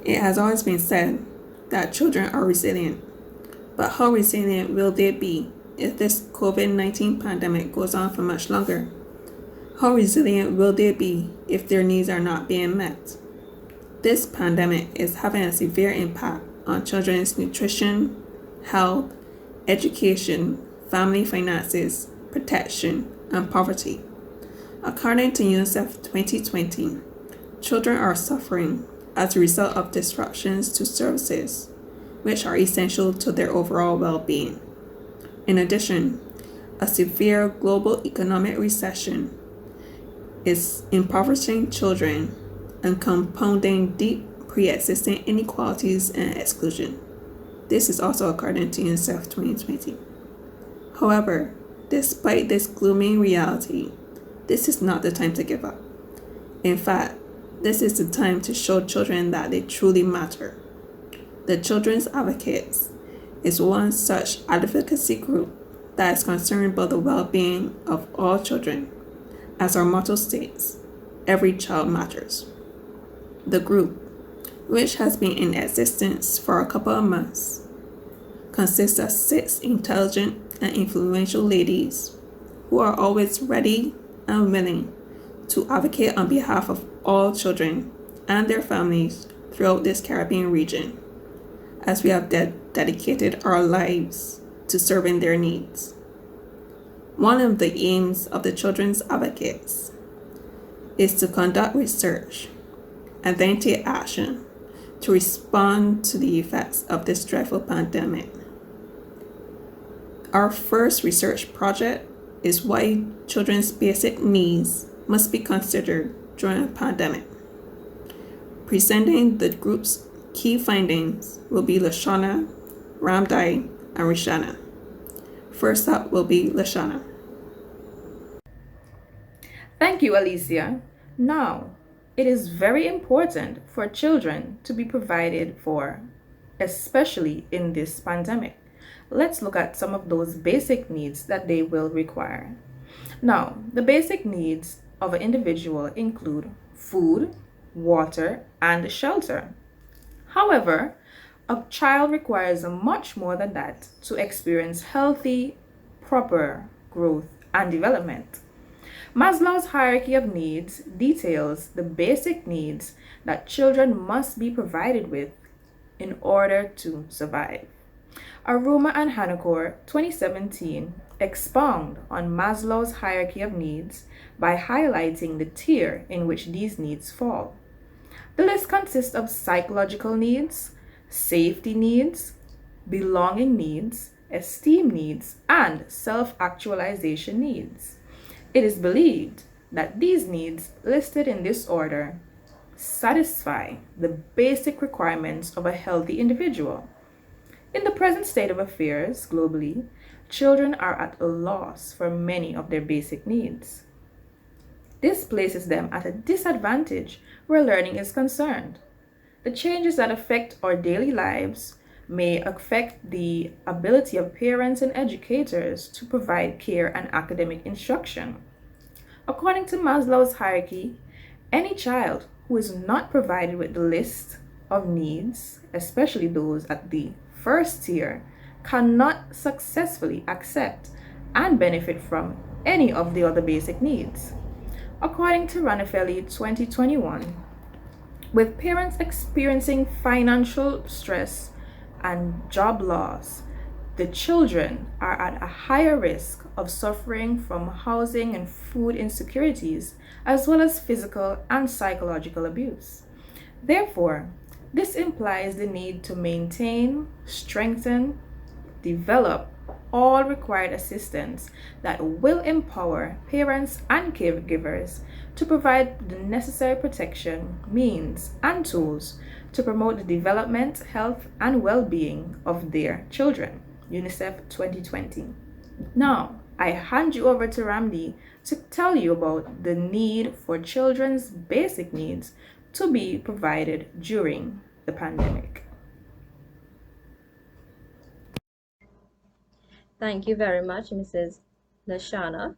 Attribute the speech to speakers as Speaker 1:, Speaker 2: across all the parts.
Speaker 1: It has always been said that children are resilient, but how resilient will they be if this COVID-19 pandemic goes on for much longer? How resilient will they be if their needs are not being met? This pandemic is having a severe impact on children's nutrition, health, education, family finances, protection, and poverty. According to UNICEF 2020, children are suffering as a result of disruptions to services, which are essential to their overall well-being. In addition, a severe global economic recession is impoverishing children and compounding deep pre-existing inequalities and exclusion. This is also according to UNICEF 2020. However, despite this gloomy reality, this is not the time to give up. In fact, this is the time to show children that they truly matter. The Children's Advocates is one such advocacy group that is concerned about the well-being of all children. As our motto states, every child matters. The group, which has been in existence for a couple of months, consists of 6 intelligent and influential ladies who are always ready and willing to advocate on behalf of all children and their families throughout this Caribbean region, as we have dedicated our lives to serving their needs. One of the aims of the Children's Advocates is to conduct research and then take action to respond to the effects of this dreadful pandemic. Our first research project is why children's basic needs must be considered during a pandemic. Presenting the group's key findings will be Lashana, Ramdai, and Rishana. First up will be Lashana.
Speaker 2: Thank you, Alicia. Now, it is very important for children to be provided for, especially in this pandemic. Let's look at some of those basic needs that they will require. Now, the basic needs of an individual include food, water, and shelter. However, a child requires much more than that to experience healthy, proper growth and development. Maslow's hierarchy of needs details the basic needs that children must be provided with in order to survive. Aruma and Hanakor, 2017, expound on Maslow's hierarchy of needs by highlighting the tier in which these needs fall. The list consists of psychological needs, safety needs, belonging needs, esteem needs, and self-actualization needs. It is believed that these needs listed in this order satisfy the basic requirements of a healthy individual. In the present state of affairs globally, children are at a loss for many of their basic needs. This places them at a disadvantage where learning is concerned. The changes that affect our daily lives may affect the ability of parents and educators to provide care and academic instruction. According to Maslow's hierarchy, any child who is not provided with the list of needs, especially those at the first tier, cannot successfully accept and benefit from any of the other basic needs. According to Ranifelli 2021, with parents experiencing financial stress and job loss, the children are at a higher risk of suffering from housing and food insecurities, as well as physical and psychological abuse. Therefore, this implies the need to maintain, strengthen, develop all required assistance that will empower parents and caregivers to provide the necessary protection, means, and tools to promote the development, health, and well-being of their children. UNICEF 2020. Now, I hand you over to Ramdi to tell you about the need for children's basic needs to be provided during the pandemic.
Speaker 3: Thank you very much, Mrs. Lashana.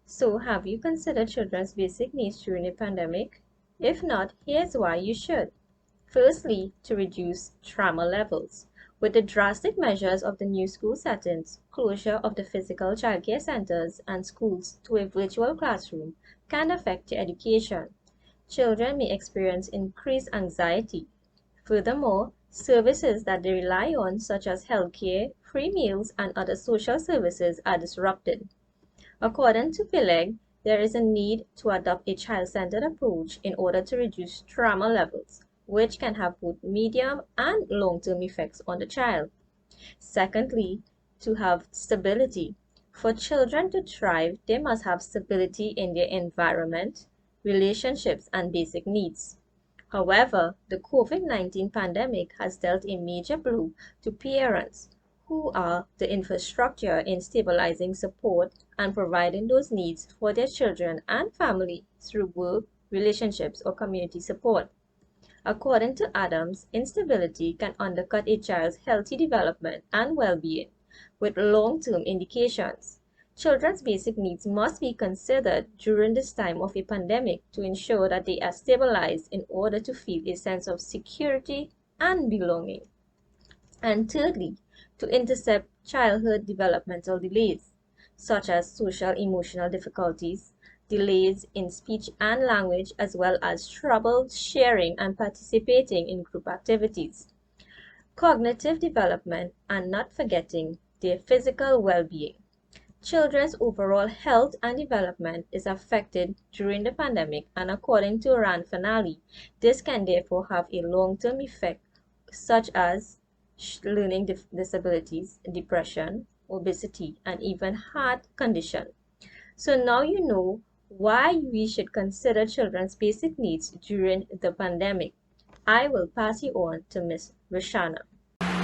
Speaker 3: So, have you considered children's basic needs during the pandemic? If not, here's why you should. Firstly, to reduce trauma levels. With the drastic measures of the new school settings, closure of the physical childcare centers and schools to a virtual classroom can affect your education. Children may experience increased anxiety. Furthermore, services that they rely on, such as healthcare, free meals, and other social services, are disrupted. According to Phileg, there is a need to adopt a child-centered approach in order to reduce trauma levels, which can have both medium and long-term effects on the child. Secondly, to have stability. For children to thrive, they must have stability in their environment, relationships, and basic needs. However, the COVID-19 pandemic has dealt a major blow to parents, who are the infrastructure in stabilizing support and providing those needs for their children and family through work, relationships, or community support. According to Adams, instability can undercut a child's healthy development and well-being, with long-term indications. Children's basic needs must be considered during this time of a pandemic to ensure that they are stabilized in order to feel a sense of security and belonging. And thirdly, to intercept childhood developmental delays, such as social emotional difficulties, delays in speech and language, as well as trouble sharing and participating in group activities, cognitive development, and not forgetting their physical well-being. Children's overall health and development is affected during the pandemic, and according to Rand Finale, this can therefore have a long-term effect such as learning disabilities, depression, obesity, and even heart condition. So now you know why we should consider children's basic needs during the pandemic. I will pass you on to Ms. Rashana.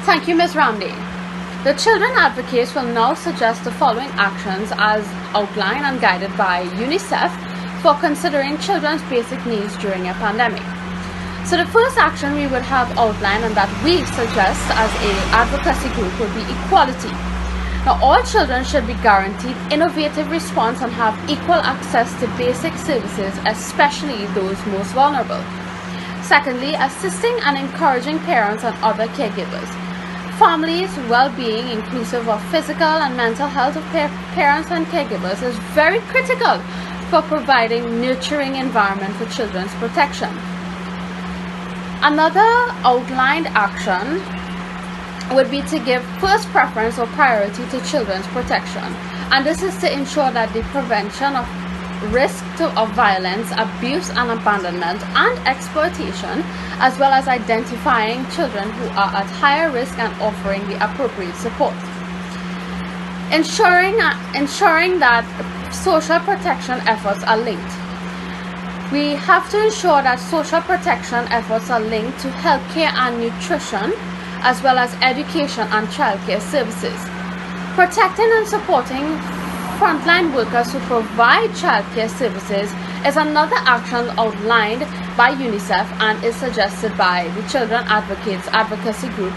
Speaker 4: Thank you, Ms. Ramde. The children advocates will now suggest the following actions as outlined and guided by UNICEF for considering children's basic needs during a pandemic. So the first action we would have outlined and that we suggest as an advocacy group would be equality. Now, all children should be guaranteed innovative response and have equal access to basic services, especially those most vulnerable. Secondly, assisting and encouraging parents and other caregivers. Families' well-being, inclusive of physical and mental health of parents and caregivers, is very critical for providing nurturing environment for children's protection. Another outlined action would be to give first preference or priority to children's protection, and this is to ensure that the prevention of risk of violence, abuse and abandonment and exploitation, as well as identifying children who are at higher risk and offering the appropriate support. Ensuring that social protection efforts are linked. We have to ensure that social protection efforts are linked to healthcare and nutrition, as well as education and childcare services. Protecting and supporting frontline workers who provide childcare services is another action outlined by UNICEF and is suggested by the Children Advocates Advocacy Group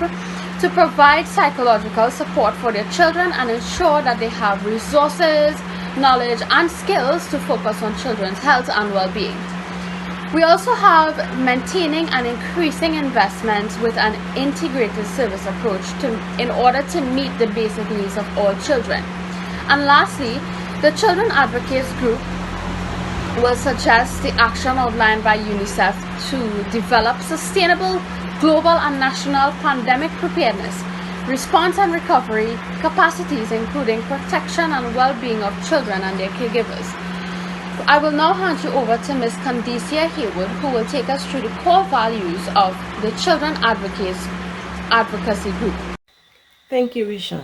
Speaker 4: to provide psychological support for their children and ensure that they have resources, knowledge, and skills to focus on children's health and well-being. We also have maintaining and increasing investments with an integrated service approach in order to meet the basic needs of all children. And lastly, the Children Advocates Group will suggest the action outlined by UNICEF to develop sustainable global and national pandemic preparedness, response and recovery capacities, including protection and well-being of children and their caregivers. I will now hand you over to Ms. Candicia Haywood, who will take us through the core values of the Children Advocates Advocacy Group.
Speaker 5: Thank you, Rishan.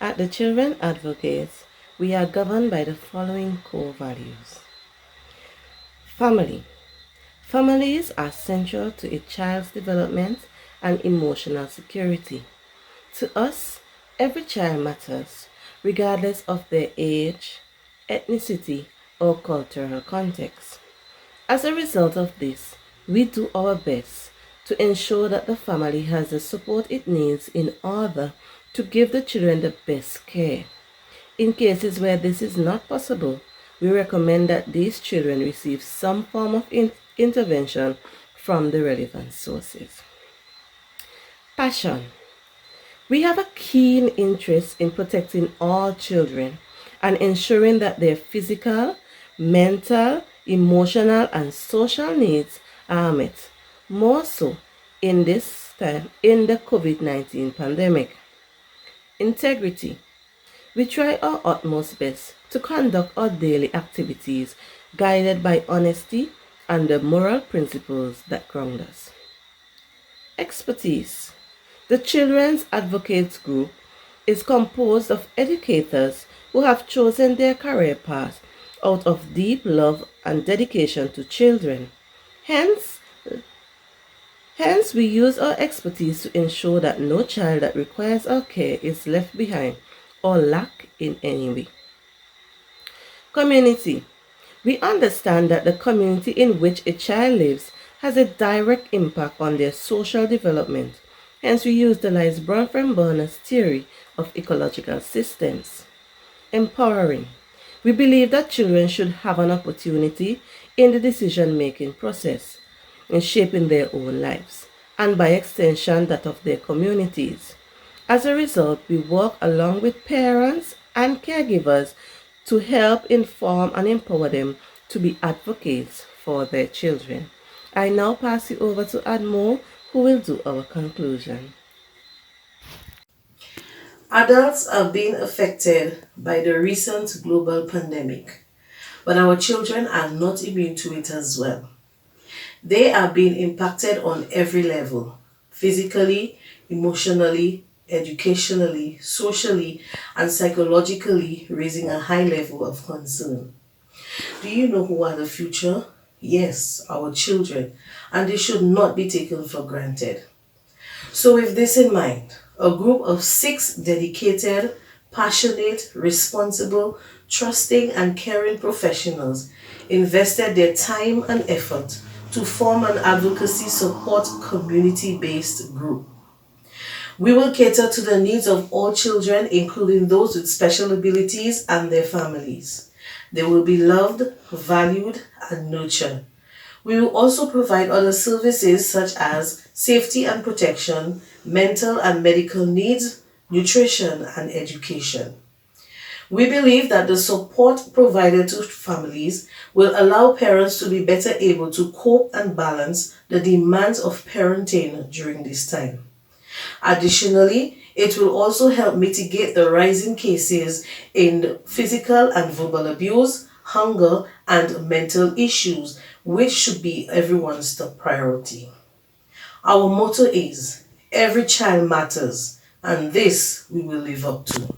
Speaker 5: At the Children Advocates, we are governed by the following core values. Family. Families are central to a child's development and emotional security. To us, every child matters, regardless of their age, ethnicity, or cultural context. As a result of this, we do our best to ensure that the family has the support it needs in order to give the children the best care. In cases where this is not possible, we recommend that these children receive some form of intervention from the relevant sources. Passion. We have a keen interest in protecting all children and ensuring that their physical, mental, emotional, and social needs are met, more so in this time in the COVID-19 pandemic. Integrity. We try our utmost best to conduct our daily activities guided by honesty and the moral principles that ground us. Expertise. The Children's Advocates Group is composed of educators who have chosen their career path out of deep love and dedication to children. Hence, we use our expertise to ensure that no child that requires our care is left behind or lack in any way. Community. We understand that the community in which a child lives has a direct impact on their social development. Hence, we utilize Bronfenbrenner's theory of ecological systems. Empowering. We believe that children should have an opportunity in the decision-making process, in shaping their own lives, and by extension that of their communities. As a result, we work along with parents and caregivers to help inform and empower them to be advocates for their children. I now pass you over to Admo, who will do our conclusion.
Speaker 6: Adults are being affected by the recent global pandemic, but our children are not immune to it as well. They are being impacted on every level, physically, emotionally, educationally, socially, and psychologically, raising a high level of concern. Do you know who are the future? Yes, our children, and they should not be taken for granted. So with this in mind, a group of 6 dedicated, passionate, responsible, trusting, and caring professionals invested their time and effort to form an advocacy support community-based group. We will cater to the needs of all children, including those with special abilities and their families. They will be loved, valued, and nurtured. We will also provide other services such as safety and protection, mental and medical needs, nutrition, and education. We believe that the support provided to families will allow parents to be better able to cope and balance the demands of parenting during this time. Additionally, it will also help mitigate the rising cases in physical and verbal abuse, hunger, and mental issues, which should be everyone's top priority. Our motto is, every child matters, and this we will live up to.